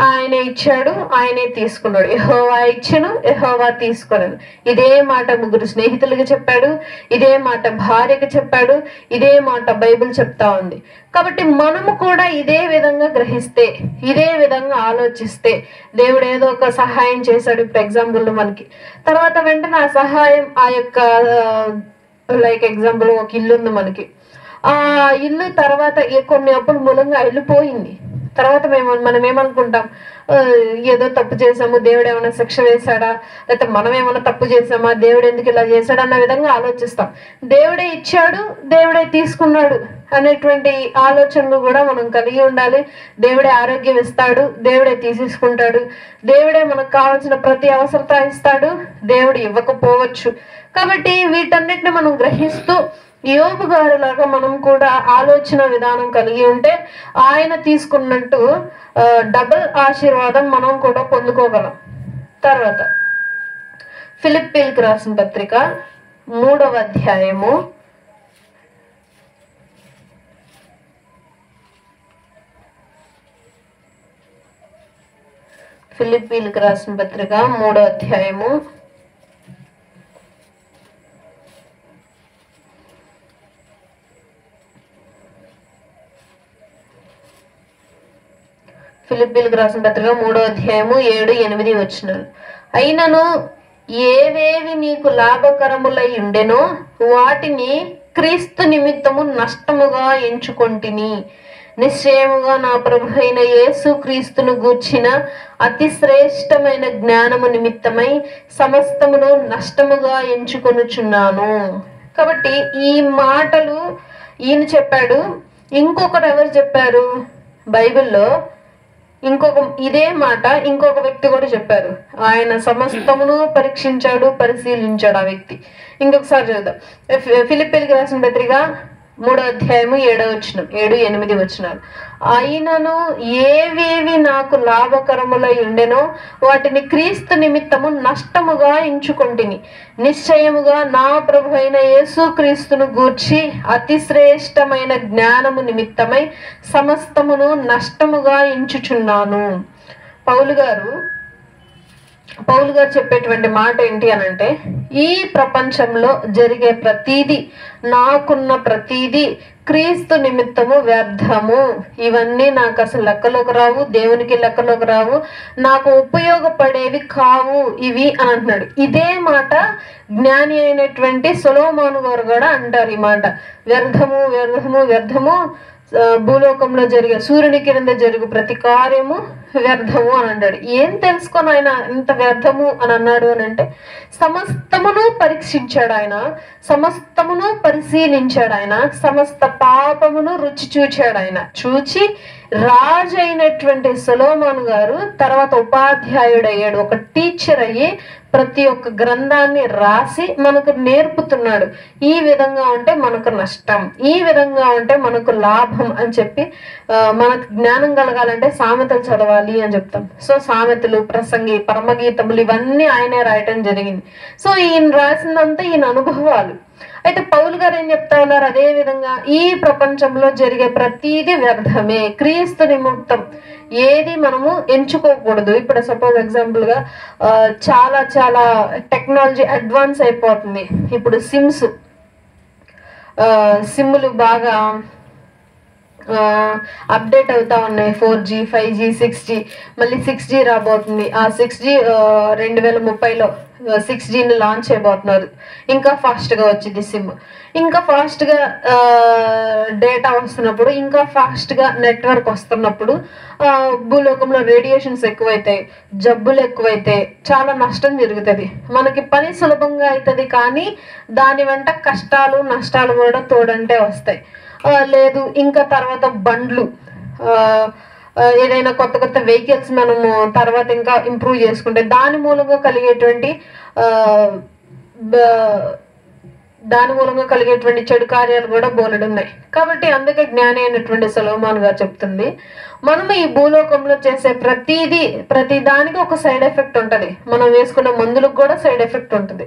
ఆయనే ఇచ్చాడు, ఆయనే తీసుకున్నాడు. యెహోవా ఇచ్చెను, యెహోవా తీసుకున్నాడు. ఇదే మాట ముగ్గురు స్నేహితులకి చెప్పాడు, ఇదే మాట భార్యకి చెప్పాడు, ఇదే మాట బైబిల్ చెప్తా ఉంది. కాబట్టి మనము కూడా ఇదే విధంగా గ్రహిస్తే, ఇదే విధంగా ఆలోచిస్తే, దేవుడు ఏదో ఒక సహాయం చేశాడు ఇప్పుడు ఎగ్జాంపుల్ మనకి, తర్వాత వెంటనే ఆ సహాయం ఆ యొక్క లైక్ ఎగ్జాంపుల్ ఒక ఇల్లు ఉంది మనకి, ఆ ఇల్లు తర్వాత కొన్ని అప్పుల మూలంగా ఇల్లు పోయింది. తర్వాత మనం ఏమనుకుంటాం, ఏదో తప్పు చేసాము, దేవుడు ఏమైనా శిక్ష వేశాడా, లేకపోతే మనం ఏమైనా తప్పు చేసామా, దేవుడు ఎందుకు ఇలా చేశాడు అన్న విధంగా ఆలోచిస్తాం. దేవుడే ఇచ్చాడు, దేవుడే తీసుకున్నాడు అనేటువంటి ఆలోచనలు కూడా మనం కలిగి ఉండాలి. దేవుడే ఆరోగ్యం ఇస్తాడు, దేవుడే తీసేసుకుంటాడు, దేవుడే మనకు కావాల్సిన ప్రతి అవసరత ఇస్తాడు, దేవుడు ఇవ్వకపోవచ్చు. కాబట్టి వీటన్నిటిని మనం గ్రహిస్తూ యోబు గారిలాగా మనం కూడా ఆలోచన విధానం కలిగి ఉంటే ఆయన తీసుకున్నట్టు డబుల్ ఆశీర్వాదం మనం కూడా పొందుకోగలం. తర్వాత ఫిలిప్పీలకు రాసిన పత్రిక 3వ అధ్యాయము 3వ అధ్యాయము 3వ అధ్యాయము 7-8 వచనాలు. అయినను ఏవేవి నీకు లాభకరములై ఉండెనో వాటిని క్రీస్తు నిమిత్తము నష్టముగా ఎంచుకొంటిని. నిశ్చయముగా నా ప్రభు అయిన యేసు క్రీస్తును గూర్చిన అతి శ్రేష్టమైన జ్ఞానము నిమిత్తమై సమస్తమును నష్టముగా ఎంచుకొనుచున్నాను. కాబట్టి ఈ మాటలు ఈయన చెప్పాడు. ఇంకొకరు ఎవరు చెప్పారు బైబిల్లో? ఇదే మాట ఇంకొక వ్యక్తి కూడా చెప్పారు. ఆయన సమస్తమును పరీక్షించాడు, పరిశీలించాడు ఆ వ్యక్తి. ఇంకొకసారి చూద్దాం. ఫిలిప్పీలకు రాసిన పత్రిక 3వ అధ్యాయము 7-8 వచనాలు. అయినను ఏవేవి నాకు లాభకరములై ఉండెనో వాటిని క్రీస్తు నిమిత్తము నష్టముగా ఎంచుకొంటిని. నిశ్చయముగా నా ప్రభు అయిన యేసు క్రీస్తును గూర్చి అతి శ్రేష్టమైన జ్ఞానము నిమిత్తమై సమస్తమును నష్టముగా ఎంచుచున్నాను. పౌలు గారు చెప్పేటువంటి మాట ఏంటి అనంటే, ఈ ప్రపంచంలో జరిగే ప్రతీది, నాకున్న ప్రతీది క్రీస్తు నిమిత్తము వ్యర్థము. ఇవన్నీ నాకు అసలు లెక్కలోకి రావు, దేవునికి లెక్కలోకి రావు, నాకు ఉపయోగపడేవి కావు ఇవి అని అంటున్నాడు. ఇదే మాట జ్ఞాని అయినటువంటి సొలొమోను గారు కూడా అంటారు. ఈ మాట వ్యర్థము వ్యర్థము వ్యర్థము, భూలోకంలో జరిగే సూర్యుని కింద జరుగు ప్రతి కార్యము వ్యర్థము అని అంటాడు. ఏం తెలుసుకొని ఆయన ఇంత వ్యర్థము అని అన్నాడు అని అంటే, సమస్తమును పరీక్షించాడు ఆయన, సమస్తమును పరిశీలించాడు ఆయన, సమస్త పాపమును రుచి చూచాడు ఆయన. చూచి రాజు అయినటువంటి సొలొమోను గారు తర్వాత ఉపాధ్యాయుడయ్యాడు, ఒక టీచర్ అయ్యి ప్రతి ఒక్క గ్రంథాన్ని రాసి మనకు నేర్పుతున్నాడు. ఈ విధంగా ఉంటే మనకు నష్టం, ఈ విధంగా ఉంటే మనకు లాభం అని చెప్పి మనకు జ్ఞానం కలగాలంటే సామెతలు చదవాలి అని చెప్తాం. సో సామెతలు, ప్రసంగి, పరమగీతములు ఇవన్నీ ఆయనే రాయటం జరిగింది. సో ఈయన రాసిందంతా ఈయన అనుభవాలు. అయితే పౌలు గారు ఏం చెప్తా ఉన్నారు, అదే విధంగా ఈ ప్రపంచంలో జరిగే ప్రతిదీ వ్యర్థమే, క్రీస్తు నిమిత్తం ఏది మనము ఎంచుకోకూడదు. ఇప్పుడు సపోజ్ ఎగ్జాంపుల్ గా చాలా చాలా టెక్నాలజీ అడ్వాన్స్ అయిపోతుంది. ఇప్పుడు సిమ్లు బాగా అప్డేట్ అవుతా ఉన్నాయి. 4G, 5G, 6G, మళ్ళీ 6G రాబోతుంది. ఆ 6G 2030లో 6Gని లాంచ్ చేయబోతున్నారు. ఇంకా ఫాస్ట్గా వచ్చింది సిమ్, ఇంకా ఫాస్ట్గా డేటా వస్తున్నప్పుడు, ఇంకా ఫాస్ట్గా నెట్వర్క్ వస్తున్నప్పుడు భూలోకంలో రేడియేషన్స్ ఎక్కువైతాయి, జబ్బులు ఎక్కువైతాయి, చాలా నష్టం జరుగుతుంది. మనకి పని సులభంగా అవుతుంది, కానీ దాని వెంట కష్టాలు నష్టాలు కూడా తోడంటే వస్తాయి. లేదు ఇంకా తర్వాత బండ్లు, ఏదైనా కొత్త కొత్త వెహికల్స్ మనము తర్వాత ఇంకా ఇంప్రూవ్ చేసుకుంటే దాని మూలంగా కలిగేటువంటి చెడు కార్యాలు కూడా బోలెడున్నాయి. కాబట్టి అందుకే జ్ఞాని అయినటువంటి సొలొమోను గారు చెప్తుంది, మనము ఈ భూలోకంలో చేసే ప్రతి దానికి ఒక సైడ్ ఎఫెక్ట్ ఉంటది. మనం వేసుకున్న మందులకు కూడా సైడ్ ఎఫెక్ట్ ఉంటుంది.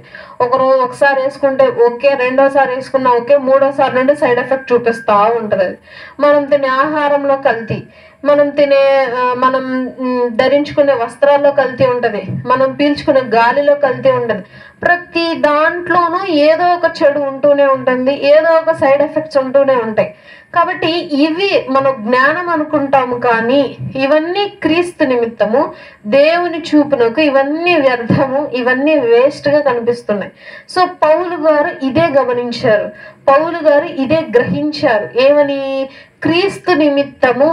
ఒకసారి వేసుకుంటే ఓకే, రెండోసారి వేసుకున్నా ఓకే, మూడోసారి నుండి సైడ్ ఎఫెక్ట్ చూపిస్తా ఉంటది. అది మనం తినే ఆహారంలో కల్తీ, మనం ధరించుకునే వస్త్రాల్లో కల్తీ ఉంటది, మనం పీల్చుకునే గాలిలో కల్తీ ఉంటది. ప్రతి దాంట్లోనూ ఏదో ఒక చెడు ఉంటూనే ఉంటుంది, ఏదో ఒక సైడ్ ఎఫెక్ట్స్ ఉంటూనే ఉంటాయి. కాబట్టి ఇవి మనం జ్ఞానం అనుకుంటాము, కానీ ఇవన్నీ క్రీస్తు నిమిత్తము, దేవుని చూపునకు ఇవన్నీ వ్యర్థము, ఇవన్నీ వేస్ట్ గా కనిపిస్తున్నాయి. సో పౌలు గారు ఇదే గమనించారు, పౌలు గారు ఇదే గ్రహించారు. ఏమని? క్రీస్తు నిమిత్తము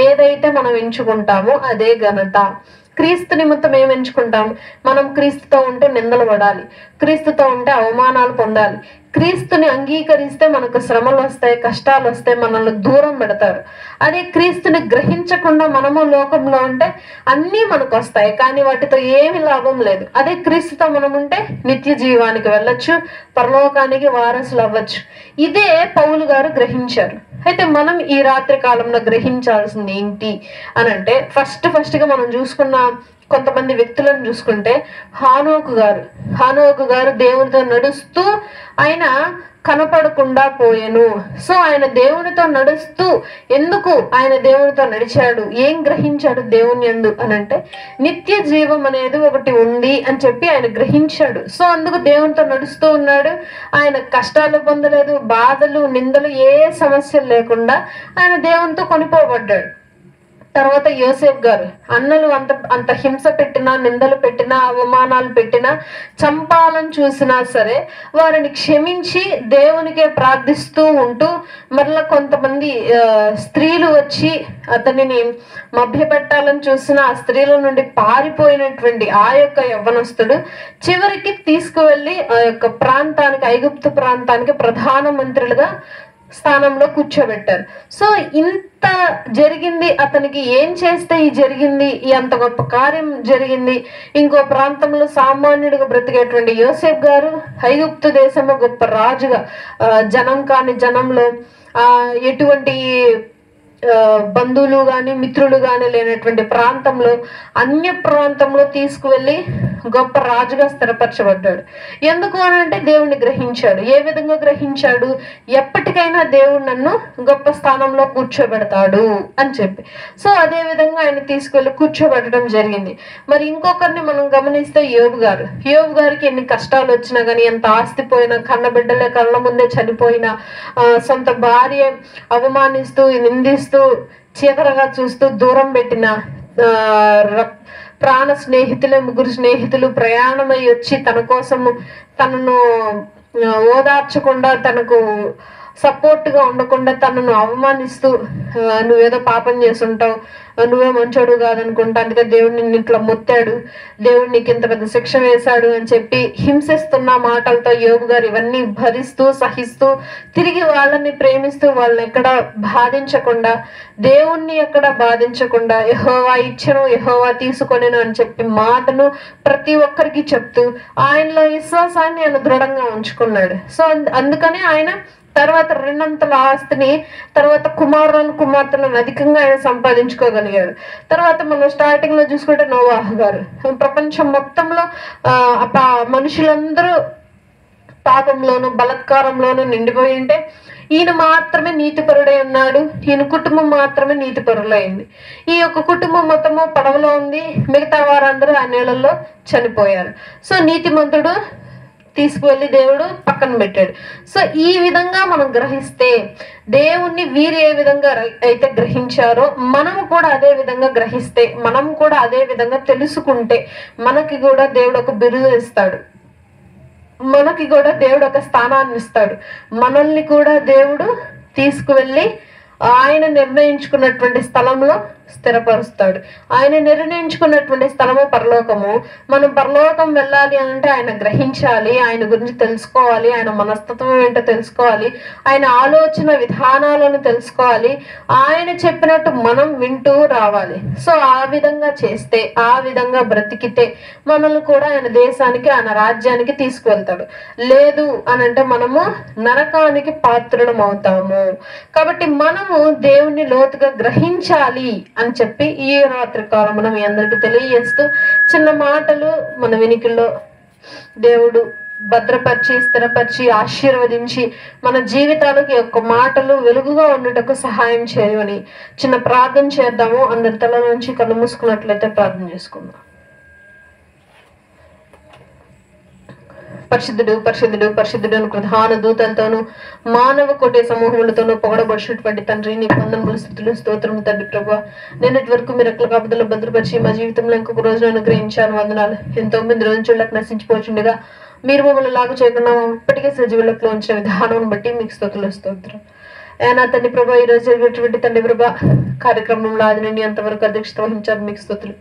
ఏదైతే మనం ఎంచుకుంటామో అదే ఘనత. క్రీస్తు నిమిత్తం ఏం ఎంచుకుంటాం? మనం క్రీస్తుతో ఉంటే నిందలు పడాలి, క్రీస్తుతో ఉంటే అవమానాలు పొందాలి, క్రీస్తుని అంగీకరిస్తే మనకు శ్రమలు వస్తాయి, కష్టాలు వస్తాయి, మనల్ని దూరం పెడతారు. అదే క్రీస్తుని గ్రహించకుండా మనము లోకంలో ఉంటే అన్నీ మనకు వస్తాయి, కానీ వాటితో ఏమి లాభం లేదు. అదే క్రీస్తుతో మనం ఉంటే నిత్య జీవానికి వెళ్ళొచ్చు, పరలోకానికి వారసులు అవ్వచ్చు. ఇదే పౌలు గారు గ్రహించారు. అయితే మనం ఈ రాత్రి కాలంలో గ్రహించాల్సింది ఏంటి అని అంటే, ఫస్ట్ గా మనం చూసుకున్న కొంతమంది వ్యక్తులను చూసుకుంటే, హానోకు గారు దేవునితో నడుస్తూ ఆయన కనపడకుండా పోయెను. సో ఆయన దేవునితో నడుస్తూ, ఎందుకు ఆయన దేవునితో నడిచాడు? ఏం గ్రహించాడు దేవుని యందు అని అంటే, నిత్య జీవం అనేది ఒకటి ఉంది అని చెప్పి ఆయన గ్రహించాడు. సో అందుకు దేవునితో నడుస్తూ ఉన్నాడు. ఆయన కష్టాలు పొందలేదు, బాధలు, నిందలు, ఏ సమస్యలు లేకుండా ఆయన దేవునితో కొనిపోబడ్డాడు. తర్వాత యోసేపు గారు, అన్నలు అంత హింస పెట్టినా, నిందలు పెట్టినా, అవమానాలు పెట్టినా, చంపాలని చూసినా సరే వారిని క్షమించి దేవునికే ప్రార్థిస్తూ ఉంటూ, మరలా కొంతమంది స్త్రీలు వచ్చి అతనిని మభ్యపెట్టాలని చూసిన ఆ స్త్రీల నుండి పారిపోయినటువంటి ఆ యొక్క యవ్వనస్తుడు చివరికి తీసుకువెళ్ళి ఆ యొక్క ప్రాంతానికి, ఐగుప్తు ప్రాంతానికి ప్రధానమంత్రులుగా స్థానంలో కూర్చోబెట్టారు. సో ఇంత జరిగింది, అతనికి ఏం చేస్తే ఈ జరిగింది, ఈ అంత గొప్ప కార్యం జరిగింది. ఇంకో ప్రాంతంలో సామాన్యుడిగా బ్రతికేటువంటి యోసేపు గారు ఐగుప్తు దేశంలో గొప్ప రాజుగా, జనం కాని జనంలో ఎటువంటి బంధువులు గాని మిత్రులు గాని లేనటువంటి ప్రాంతంలో, అన్య ప్రాంతంలో తీసుకువెళ్ళి గొప్ప రాజుగా స్థిరపరచబడ్డాడు. ఎందుకు అని అంటే దేవుణ్ణి గ్రహించాడు. ఏ విధంగా గ్రహించాడు? ఎప్పటికైనా దేవుడు నన్ను గొప్ప స్థానంలో కూర్చోబెడతాడు అని చెప్పి. సో అదే విధంగా ఆయన తీసుకెళ్లి కూర్చోబెట్టడం జరిగింది. మరి ఇంకొకరిని మనం గమనిస్తే యోబు గారికి ఎన్ని కష్టాలు వచ్చినా కానీ, ఎంత ఆస్తి పోయినా, కన్నబిడ్డలే కళ్ళ ముందే చనిపోయినా, సొంత భార్య అవమానిస్తూ, నిందిస్తూ, చీకరగా చూస్తూ దూరం పెట్టిన ప్రాణ స్నేహితులే, 3 స్నేహితులు ప్రయాణమై వచ్చి తన కోసము తనను ఓదార్చకుండా, తనకు సపోర్ట్ గా ఉండకుండా తనను అవమానిస్తూ, నువ్వేదో పాపం చేసుంటావు, నువ్వే మంచోడు కాదనుకుంటా, అందుకే దేవుడు నిన్ను ఇట్లా మొత్తాడు, దేవుడు నీకు ఇంత పెద్ద శిక్ష వేశాడు అని చెప్పి హింసిస్తున్న మాటలతో యోబు గారు ఇవన్నీ భరిస్తూ, సహిస్తూ, తిరిగి వాళ్ళని ప్రేమిస్తూ, వాళ్ళని ఎక్కడ బాధించకుండా, దేవుణ్ణి ఎక్కడ బాధించకుండా, యెహోవా ఇచ్చెను, యెహోవా తీసుకొనెను అని చెప్పి మాటను ప్రతి ఒక్కరికి చెప్తూ ఆయనలో విశ్వాసాన్ని ఆయన దృఢంగా ఉంచుకున్నాడు. సో అందుకనే ఆయన తర్వాత 2 ఆస్తిని, తర్వాత కుమార్తెలను అధికంగా ఆయన సంపాదించుకోగలిగాడు. తర్వాత మనం స్టార్టింగ్ లో చూసుకుంటే నోవాహు గారు, ప్రపంచం మొత్తంలో మనుషులందరూ పాపంలోను బలత్కారంలోను నిండిపోయి ఉంటే ఈయన మాత్రమే నీతిపరుడై ఉన్నాడు. ఈయన కుటుంబం మాత్రమే నీతిపరులైంది. ఈ యొక్క కుటుంబం మొత్తము పడవలో ఉంది, మిగతా వారందరూ ఆ నీళ్ళల్లో చనిపోయారు. సో నీతిమంతుడు తీసుకువెళ్ళి దేవుడు పక్కన పెట్టాడు. సో ఈ విధంగా మనం గ్రహిస్తే, దేవుణ్ణి వీరు ఏ విధంగా అయితే గ్రహించారో మనము కూడా అదే విధంగా గ్రహిస్తే, మనం కూడా అదే విధంగా తెలుసుకుంటే, మనకి కూడా దేవుడు ఒక బిరుదు ఇస్తాడు, మనకి కూడా దేవుడు ఒక స్థానాన్ని ఇస్తాడు, మనల్ని కూడా దేవుడు తీసుకువెళ్ళి ఆయన నిర్ణయించుకున్నటువంటి స్థలంలో స్థిరపరుస్తాడు. ఆయన నిర్ణయించుకున్నటువంటి స్థలము పరలోకము. మనం పరలోకం వెళ్ళాలి అంటే ఆయన గ్రహించాలి, ఆయన గురించి తెలుసుకోవాలి, ఆయన మనస్తత్వం ఏంటో తెలుసుకోవాలి, ఆయన ఆలోచన విధానాలను తెలుసుకోవాలి, ఆయన చెప్పినట్టు మనం వింటూ రావాలి. సో ఆ విధంగా చేస్తే, ఆ విధంగా బ్రతికితే మనల్ని కూడా ఆయన దేశానికి, ఆయన రాజ్యానికి తీసుకువెళ్తాడు. లేదు అని అంటే మనము నరకానికి పాత్రులం అవుతాము. కాబట్టి మనము దేవుణ్ణి లోతుగా గ్రహించాలి అని చెప్పి ఈ రాత్రి కాలమున మీ అందరికి తెలియజేస్తూ, చిన్న మాటలు మన వినికిల్లో దేవుడు భద్రపరిచి, స్థిరపరిచి, ఆశీర్వదించి మన జీవితాలకు యొక్క మాటలు వెలుగుగా ఉండటకు సహాయం చేయమని చిన్న ప్రార్థన చేద్దాము. అందరి తల నుంచి కళ్ళు మూసుకున్నట్లయితే ప్రార్థన చేసుకుందాం. పరిశుద్ధుడు పరిశుద్ధుడు పరిశుద్ధుడు ప్రధాన దూతలతోనూ మానవ కోటే సమూహములతోనూ పొగడబడినటువంటి తండ్రి, నీ వందనములు, స్తుతులు, స్తోత్రం తండ్రి ప్రభువా. నిన్నటి వరకు మీరు రెక్కల కాపుదల్లో భద్రపరిచి మా జీవితంలో ఇంకొక రోజును అనుగ్రహించాను. వందనాలు. ఎంతో మంది రోజులకు నశించిపోతుండగా మీరు మమ్మల్ని లాగు చేయకుండా ఇప్పటికే సజీవులకు ఉంచిన విధానం బట్టి మీకు స్తోత్రం. నా తండ్రి ప్రభా, ఈ రోజు జరిగినటువంటి తండ్రి ప్రభా కార్యక్రమంలో అది నుండి అంతవరకు అధ్యక్షత వహించారు, మీకు స్తోత్రులు.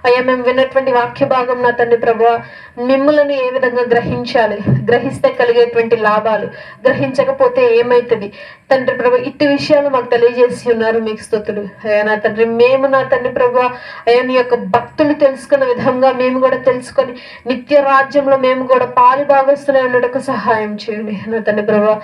అయ్యా, మేము విన్నటువంటి వాక్య భాగం నా తండ్రి ప్రభా మిమ్మల్ని ఏ విధంగా గ్రహించాలి, గ్రహిస్తే కలిగేటువంటి లాభాలు, గ్రహించకపోతే ఏమైతుంది తండ్రి ప్రభా, ఇట్టి విషయాలు మాకు తెలియజేసి ఉన్నారు, మీకు స్తోత్రులు. అయ్యా నా తండ్రి, మేము నా తండ్రి ప్రభా అయ్యా నీ యొక్క భక్తులు తెలుసుకున్న విధంగా మేము కూడా తెలుసుకొని నిత్య రాజ్యంలో మేము కూడా పాలి భాగస్తులై ఉండటకు సహాయం చేయండి. నా తండ్రి ప్రభా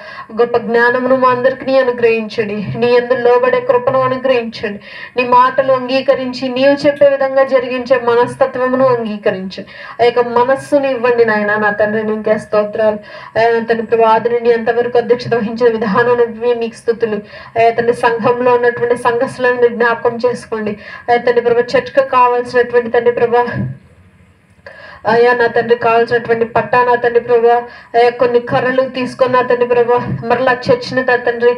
గొప్ప జ్ఞానమును మా అందరికీ అనుగ్రహించండి, నీ యందు లోబడే కృపను అనుగ్రహించండి, నీ మాటలు అంగీకరించి నీవు చెప్పే విధంగా జరిగించే మనస్తత్వమును అంగీకరించండి. ఆ యొక్క మనస్సుని ఇవ్వండి నాయన. నా తండ్రి నీకే స్తోత్రాలు. ఆయన తండ్రి ప్రభా ఆదిని అంతవరకు అధ్యక్షత వహించిన విధానాన్ని మీకు స్తుతులు. అయ్యా తండ్రి సంఘంలో ఉన్నటువంటి సంఘస్థులను మీరు జ్ఞాపకం చేసుకోండి. అయ్యా తండ్రి ప్రభా చర్చకు కావాల్సినటువంటి తండ్రి ప్రభా అయ్యా నా తండ్రి కావాల్సినటువంటి పట్టా నా తండ్రి ప్రభా అయ్యా కొన్ని కర్రలు తీసుకొని నా తండ్రి ప్రభా మరలా చర్చిని నా తండ్రి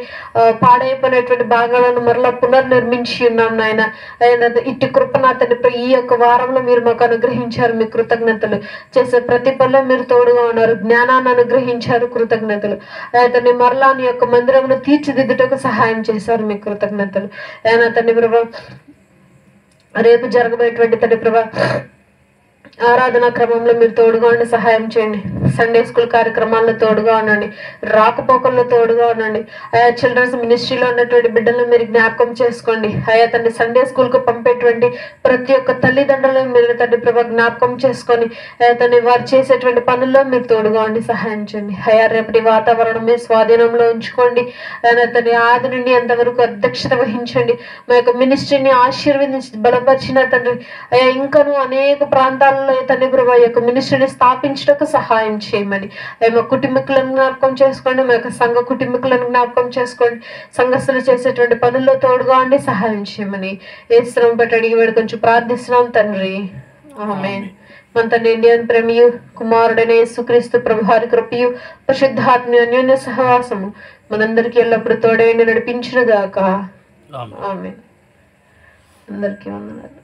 పాడైపోయినటువంటి భాగాలను మరలా పునర్నిర్మించి ఉన్నాం నాయన. అయ్యా ఇట్టి కృప నా తండ్రి ఈ యొక్క వారంలో మీరు మాకు అనుగ్రహించారు, మీ కృతజ్ఞతలు. చేసే ప్రతి పనిలో మీరు తోడుగా ఉన్నారు, జ్ఞానాన్ని అనుగ్రహించారు, కృతజ్ఞతలు. అయ్యా తండ్రి మరలా నీ యొక్క మందిరమును తీర్చిదిద్దుటకు సహాయం చేశారు, మీ కృతజ్ఞతలు. అయ్యా నా తండ్రి ప్రభా రేపు జరగబోయేటువంటి తండ్రి ప్రభా ఆరాధన క్రమంలో మీరు తోడుగా ఉండి సహాయం చేయండి. సండే స్కూల్ కార్యక్రమాల్లో తోడుగా ఉండండి, రాకపోకల్లో తోడుగా ఉండండి. ఆయా చిల్డ్రన్స్ మినిస్ట్రీలో ఉన్నటువంటి బిడ్డలను మీరు జ్ఞాపకం చేసుకోండి. ఆయా తండ్రి సండే స్కూల్ కు పంపేటువంటి ప్రతి ఒక్క తల్లిదండ్రులను మీరు తండ్రి ప్రభా జ్ఞాపకం చేసుకొని ఆయా తండ్రి వారు చేసేటువంటి పనుల్లో మీరు తోడుగా ఉండి సహాయం చేయండి. అయా రేపటి వాతావరణం మీ స్వాధీనంలో ఉంచుకోండి. ఆయన తండ్రి ఆది నుండి అంతవరకు అధ్యక్షత వహించండి. మా యొక్క మినిస్ట్రీని ఆశీర్వదించి బలపరిచిన తండ్రి అయా ఇంకను అనేక ప్రాంతాల్లో తండ్రి ప్రభా యొక్క మినిస్ట్రీని స్థాపించడానికి సహాయం చేయమని మా కుటుంబీకులను జ్ఞాపకం చేసుకోండి, మా యొక్క సంఘ కుటుంబీకులను జ్ఞాపకం చేసుకోండి. సంఘస్థులు చేసేటువంటి పనుల్లో తోడుగా ఉండి సహాయం చేయమని యేసునామమున బట్టి అడిగి వేడుకొంచు ప్రార్థిస్తున్నాం తండ్రి, ఆమేన్. మన తండ్రి ఇండియన్ ప్రేమియు కుమారుడైన యేసుక్రీస్తు ప్రభువారి కృపయు పరిశుద్ధాత్మ అన్యోన్య సహవాసము మనందరికీ ఎల్లప్పుడూ తోడైండి నడిపించును గాక, ఆమేన్. అందరికీ వందనాలు.